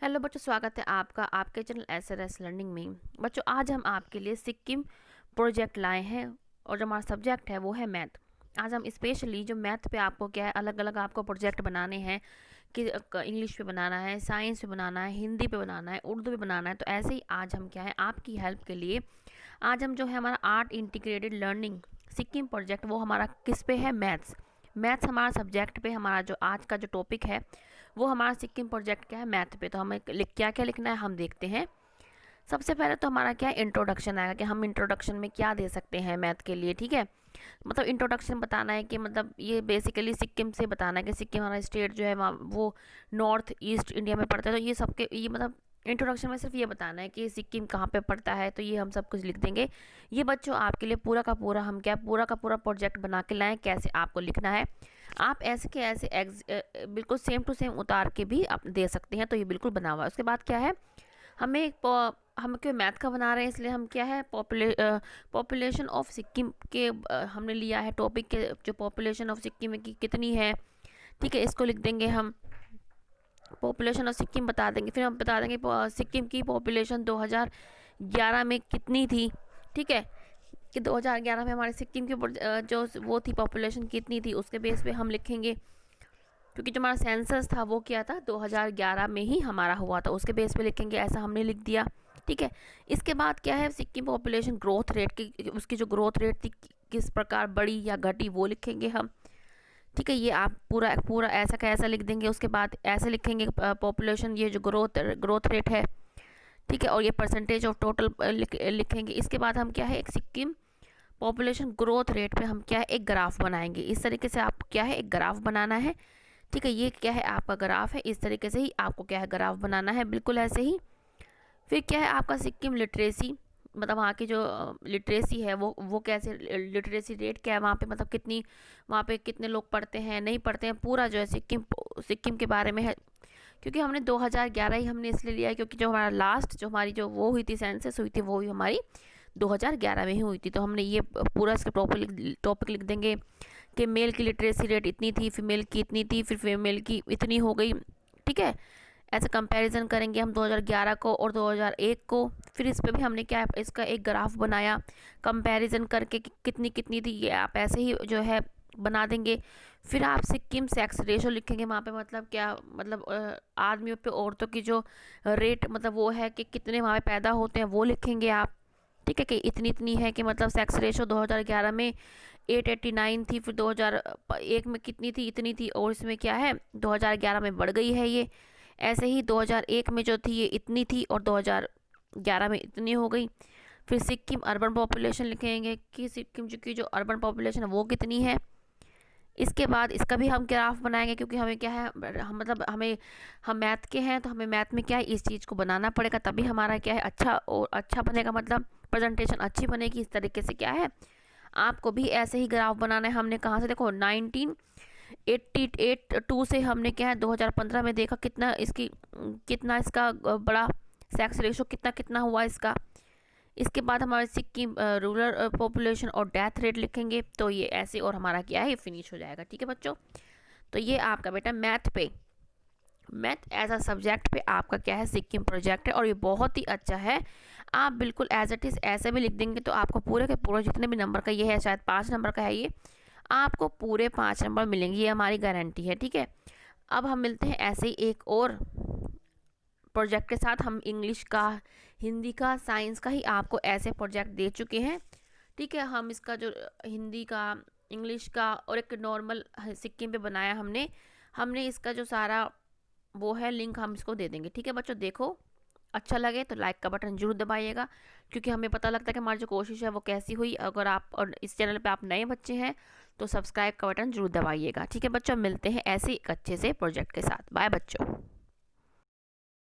Hello बच्चों, स्वागत है आपका आपके चैनल एसआरएस लर्निंग में। बच्चों, आज हम आपके लिए सिक्किम प्रोजेक्ट लाए हैं और जो हमारा सब्जेक्ट है वो है मैथ। आज हम स्पेशली जो मैथ पे आपको क्या है, अलग अलग आपको प्रोजेक्ट बनाने हैं कि इंग्लिश पे बनाना है, साइंस पे बनाना है, हिंदी पे बनाना है, उर्दू पे बनाना है। तो ऐसे ही आज हम क्या है, आपकी हेल्प के लिए आज हम जो है हमारा art integrated learning Sikkim project, वो हमारा किस पे है, मैथ्स। मैथ्स हमारा सब्जेक्ट पे हमारा जो आज का जो टॉपिक है वो हमारा सिक्किम प्रोजेक्ट क्या है, मैथ पे। तो हमें क्या क्या लिखना है हम देखते हैं। सबसे पहले तो हमारा क्या है, इंट्रोडक्शन आएगा कि हम इंट्रोडक्शन में क्या दे सकते हैं मैथ के लिए। ठीक है, मतलब इंट्रोडक्शन बताना है कि मतलब ये बेसिकली सिक्किम से बताना है कि सिक्किम हमारा स्टेट जो है वहाँ वो नॉर्थ ईस्ट इंडिया में पड़ता है। तो ये सबके ये मतलब इंट्रोडक्शन में सिर्फ ये बताना है कि सिक्किम कहाँ पे पड़ता है, तो ये हम सब कुछ लिख देंगे। ये बच्चों आपके लिए पूरा का पूरा हम क्या पूरा का पूरा प्रोजेक्ट बना के लाएँ, कैसे आपको लिखना है। आप ऐसे के ऐसे बिल्कुल सेम टू सेम उतार के भी आप दे सकते हैं, तो ये बिल्कुल बना हुआ है। उसके बाद क्या है, हमें हम क्यों मैथ का बना रहे हैं, इसलिए हम क्या है पॉपुलेशन ऑफ सिक्किम के हमने लिया है टॉपिक के, जो पॉपुलेशन ऑफ सिक्किम की कितनी है। ठीक है, इसको लिख देंगे हम, पॉपुलेशन ऑफ सिक्किम बता देंगे। फिर हम बता देंगे सिक्किम की पॉपुलेशन 2011 में कितनी थी। ठीक है, कि 2011 में हमारे सिक्किम की जो वो थी पॉपुलेशन कितनी थी, उसके बेस पे हम लिखेंगे। क्योंकि जो हमारा सेंसस था वो क्या था, 2011 में ही हमारा हुआ था, उसके बेस पे लिखेंगे। ऐसा हमने लिख दिया। ठीक है, इसके बाद क्या है, सिक्किम पॉपुलेशन ग्रोथ रेट की, उसकी जो ग्रोथ रेट थी किस प्रकार बढ़ी या घटी, वो लिखेंगे हम। ठीक है, ये आप पूरा पूरा ऐसा का ऐसा लिख देंगे। उसके बाद ऐसे लिखेंगे पॉपुलेशन, ये जो ग्रोथ रेट है। ठीक है, और ये परसेंटेज ऑफ टोटल लिखेंगे। इसके बाद हम क्या है, एक सिक्किम पॉपुलेशन ग्रोथ रेट पे हम क्या है, एक ग्राफ बनाएंगे। इस तरीके से आप क्या है, एक ग्राफ बनाना है। ठीक है, ये क्या है, आपका ग्राफ है। इस तरीके से ही आपको क्या है, ग्राफ बनाना है, बिल्कुल ऐसे ही। फिर क्या है, आपका सिक्किम लिटरेसी, मतलब वहाँ की जो लिटरेसी है वो कैसे, लिटरेसी रेट क्या है वहाँ पे, मतलब कितनी वहाँ पे कितने लोग पढ़ते हैं नहीं पढ़ते हैं, पूरा जो है सिक्किम सिक्किम के बारे में है। क्योंकि हमने 2011 ही हमने इसलिए लिया है क्योंकि जो हमारा लास्ट जो हमारी जो वो हुई थी, सेंसस हुई थी, वो ही हमारी 2011 में ही हुई थी। तो हमने ये पूरा इसका टॉपिक लिख देंगे कि मेल की लिटरेसी रेट इतनी थी, फीमेल की इतनी थी, फिर फीमेल की इतनी हो गई। ठीक है, ऐसे कंपैरिजन करेंगे हम 2011 को और 2001 को। फिर इस पे भी हमने क्या इसका एक ग्राफ बनाया कंपैरिजन करके कि कितनी कितनी थी, ये आप ऐसे ही जो है बना देंगे। फिर आप सिक्किम सेक्स रेशो लिखेंगे वहाँ पे, मतलब क्या, मतलब आदमियों पे औरतों की जो रेट मतलब वो है कि कितने वहाँ पे पैदा होते हैं, वो लिखेंगे आप। ठीक है, कि इतनी इतनी है कि मतलब सेक्स रेशो 2011 में 889 थी, फिर 2001 में कितनी थी, इतनी थी, और इसमें क्या है 2011 में बढ़ गई है ये। ऐसे ही 2001 में जो थी ये इतनी थी और 2011 में इतनी हो गई। फिर सिक्किम अर्बन पॉपुलेशन लिखेंगे कि सिक्किम की जो अर्बन पॉपुलेशन है वो कितनी है। इसके बाद इसका भी हम ग्राफ बनाएंगे, क्योंकि हमें क्या है, हम मतलब हम मैथ के हैं, तो हमें मैथ में क्या है, इस चीज़ को बनाना पड़ेगा, तभी हमारा क्या है अच्छा और अच्छा बनेगा, मतलब प्रेजेंटेशन अच्छी बनेगी। इस तरीके से क्या है, आपको भी ऐसे ही ग्राफ बनाना है। हमने कहाँ से, देखो 1982 से हमने क्या है 2015 में देखा कितना इसका बड़ा सेक्स रेशो कितना कितना हुआ इसका। इसके बाद हमारे सिक्किम रूरल पॉपुलेशन और डेथ रेट लिखेंगे। तो ये ऐसे और हमारा क्या है, फिनिश हो जाएगा। ठीक है बच्चों, तो ये आपका बेटा मैथ एज अ सब्जेक्ट पे आपका क्या है, सिक्किम प्रोजेक्ट है, और ये बहुत ही अच्छा है। आप बिल्कुल एज इट इज़ ऐसे भी लिख देंगे तो आपको पूरे के पूरे जितने भी नंबर का ये है, शायद 5 नंबर का है ये, आपको पूरे 5 नंबर मिलेंगे, ये हमारी गारंटी है। ठीक है, अब हम मिलते हैं ऐसे ही एक और प्रोजेक्ट के साथ। हम इंग्लिश का, हिंदी का, साइंस का ही आपको ऐसे प्रोजेक्ट दे चुके हैं। ठीक है, हम इसका जो हिंदी का, इंग्लिश का और एक नॉर्मल सिक्किम पे बनाया हमने हमने इसका जो सारा वो है लिंक हम इसको दे देंगे। ठीक है बच्चों, देखो अच्छा लगे तो लाइक का बटन जरूर दबाइएगा, क्योंकि हमें पता लगता है कि हमारी जो कोशिश है वो कैसी हुई। अगर आप और इस चैनल पे आप नए बच्चे हैं तो सब्सक्राइब का बटन जरूर दबाइएगा। ठीक है बच्चों, मिलते हैं ऐसे एक अच्छे से प्रोजेक्ट के साथ। बाय बच्चों।